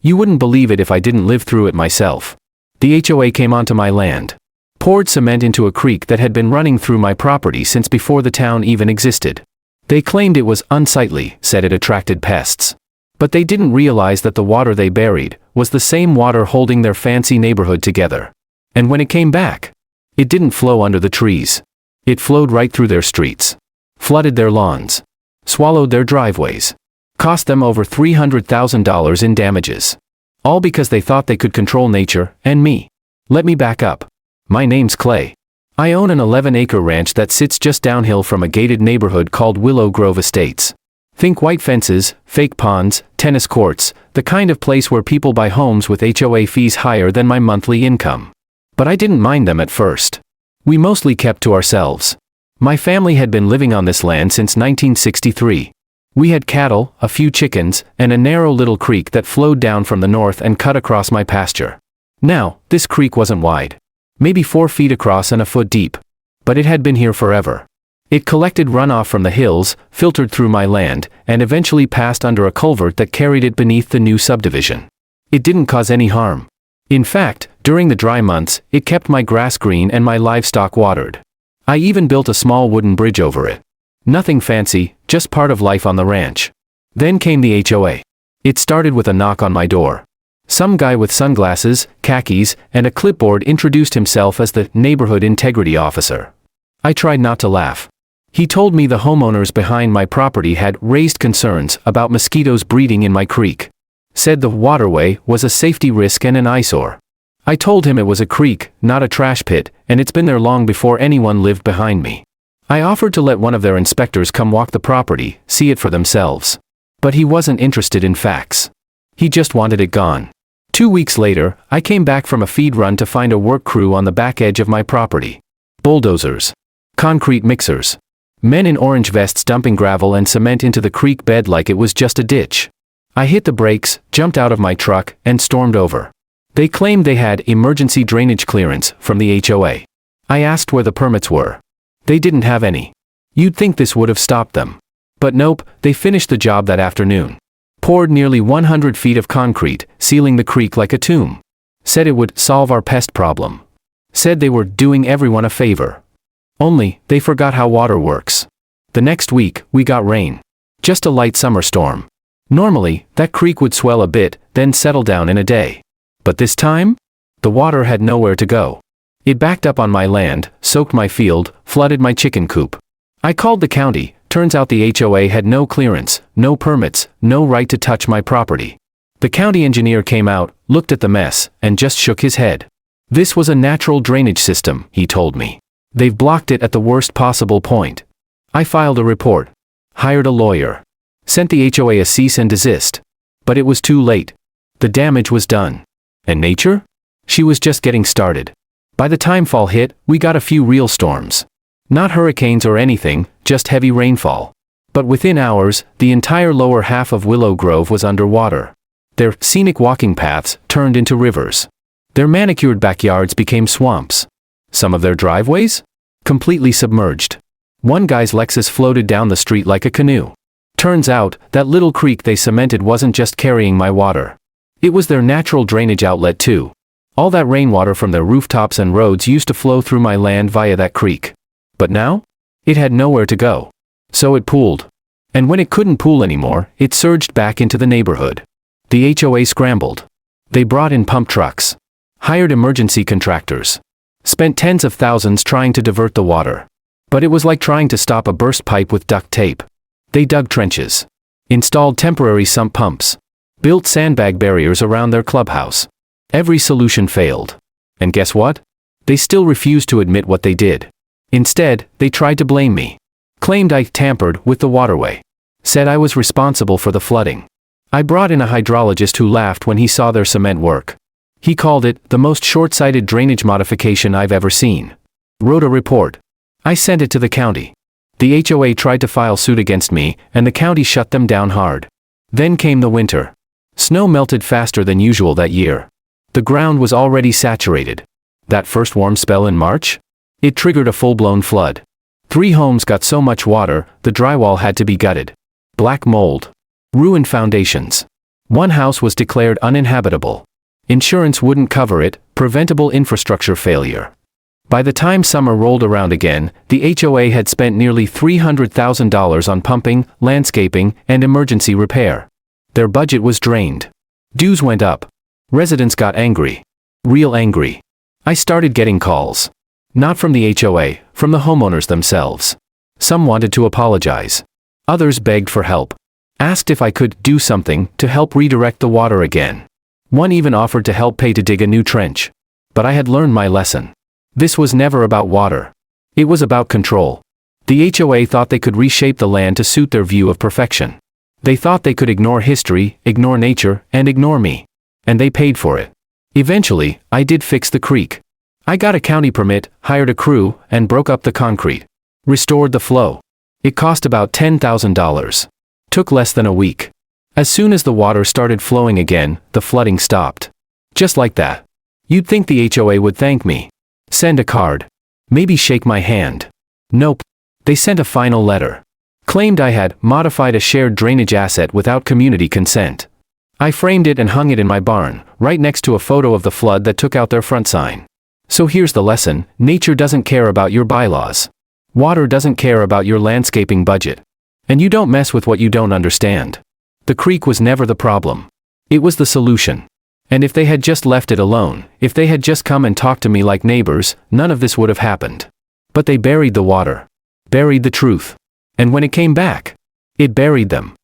You wouldn't believe it if I didn't live through it myself. The HOA came onto my land, poured cement into a creek that had been running through my property since before the town even existed. They claimed it was unsightly, said it attracted pests. But they didn't realize that the water they buried was the same water holding their fancy neighborhood together. And when it came back, it didn't flow under the trees. It flowed right through their streets, flooded their lawns, swallowed their driveways, cost them over $300,000 in damages. All because they thought they could control nature and me. Let me back up. My name's Clay. I own an 11-acre ranch that sits just downhill from a gated neighborhood called Willow Grove Estates. Think white fences, fake ponds, tennis courts, the kind of place where people buy homes with HOA fees higher than my monthly income. But I didn't mind them at first. We mostly kept to ourselves. My family had been living on this land since 1963. We had cattle, a few chickens, and a narrow little creek that flowed down from the north and cut across my pasture. Now, this creek wasn't wide. Maybe 4 feet across and a foot deep. But it had been here forever. It collected runoff from the hills, filtered through my land, and eventually passed under a culvert that carried it beneath the new subdivision. It didn't cause any harm. In fact, during the dry months, it kept my grass green and my livestock watered. I even built a small wooden bridge over it. Nothing fancy, just part of life on the ranch. Then came the HOA. It started with a knock on my door. Some guy with sunglasses, khakis, and a clipboard introduced himself as the neighborhood integrity officer. I tried not to laugh. He told me the homeowners behind my property had raised concerns about mosquitoes breeding in my creek. Said the waterway was a safety risk and an eyesore. I told him it was a creek, not a trash pit, and it's been there long before anyone lived behind me. I offered to let one of their inspectors come walk the property, see it for themselves. But he wasn't interested in facts. He just wanted it gone. 2 weeks later, I came back from a feed run to find a work crew on the back edge of my property. Bulldozers. Concrete mixers. Men in orange vests dumping gravel and cement into the creek bed like it was just a ditch. I hit the brakes, jumped out of my truck, and stormed over. They claimed they had emergency drainage clearance from the HOA. I asked where the permits were. They didn't have any. You'd think this would have stopped them. But nope, they finished the job that afternoon. Poured nearly 100 feet of concrete, sealing the creek like a tomb. Said it would solve our pest problem. Said they were doing everyone a favor. Only, they forgot how water works. The next week, we got rain. Just a light summer storm. Normally, that creek would swell a bit, then settle down in a day. But this time? The water had nowhere to go. It backed up on my land, soaked my field, flooded my chicken coop. I called the county. Turns out the HOA had no clearance, no permits, no right to touch my property. The county engineer came out, looked at the mess, and just shook his head. This was a natural drainage system, he told me. They've blocked it at the worst possible point. I filed a report. Hired a lawyer. Sent the HOA a cease and desist. But it was too late. The damage was done. And nature? She was just getting started. By the time fall hit, we got a few real storms. Not hurricanes or anything, just heavy rainfall. But within hours, the entire lower half of Willow Grove was underwater. Their scenic walking paths turned into rivers. Their manicured backyards became swamps. Some of their driveways? Completely submerged. One guy's Lexus floated down the street like a canoe. Turns out, that little creek they cemented wasn't just carrying my water. It was their natural drainage outlet too. All that rainwater from their rooftops and roads used to flow through my land via that creek. But now? It had nowhere to go. So it pooled. And when it couldn't pool anymore, it surged back into the neighborhood. The HOA scrambled. They brought in pump trucks. Hired emergency contractors. Spent tens of thousands trying to divert the water. But it was like trying to stop a burst pipe with duct tape. They dug trenches. Installed temporary sump pumps. Built sandbag barriers around their clubhouse. Every solution failed. And guess what? They still refused to admit what they did. Instead, they tried to blame me. Claimed I tampered with the waterway. Said I was responsible for the flooding. I brought in a hydrologist who laughed when he saw their cement work. He called it the most short-sighted drainage modification I've ever seen. Wrote a report. I sent it to the county. The HOA tried to file suit against me, and the county shut them down hard. Then came the winter. Snow melted faster than usual that year. The ground was already saturated. That first warm spell in March? It triggered a full-blown flood. 3 homes got so much water, the drywall had to be gutted. Black mold. Ruined foundations. One house was declared uninhabitable. Insurance wouldn't cover it, preventable infrastructure failure. By the time summer rolled around again, the HOA had spent nearly $300,000 on pumping, landscaping, and emergency repair. Their budget was drained. Dues went up. Residents got angry. Real angry. I started getting calls. Not from the HOA, from the homeowners themselves. Some wanted to apologize. Others begged for help. Asked if I could do something to help redirect the water again. One even offered to help pay to dig a new trench. But I had learned my lesson. This was never about water. It was about control. The HOA thought they could reshape the land to suit their view of perfection. They thought they could ignore history, ignore nature, and ignore me. And they paid for it. Eventually, I did fix the creek. I got a county permit, hired a crew, and broke up the concrete. Restored the flow. It cost about $10,000. Took less than a week. As soon as the water started flowing again, the flooding stopped. Just like that. You'd think the HOA would thank me. Send a card. Maybe shake my hand. Nope. They sent a final letter. Claimed I had modified a shared drainage asset without community consent. I framed it and hung it in my barn, right next to a photo of the flood that took out their front sign. So here's the lesson: nature doesn't care about your bylaws. Water doesn't care about your landscaping budget. And you don't mess with what you don't understand. The creek was never the problem. It was the solution. And if they had just left it alone, if they had just come and talked to me like neighbors, none of this would have happened. But they buried the water. Buried the truth. And when it came back, it buried them.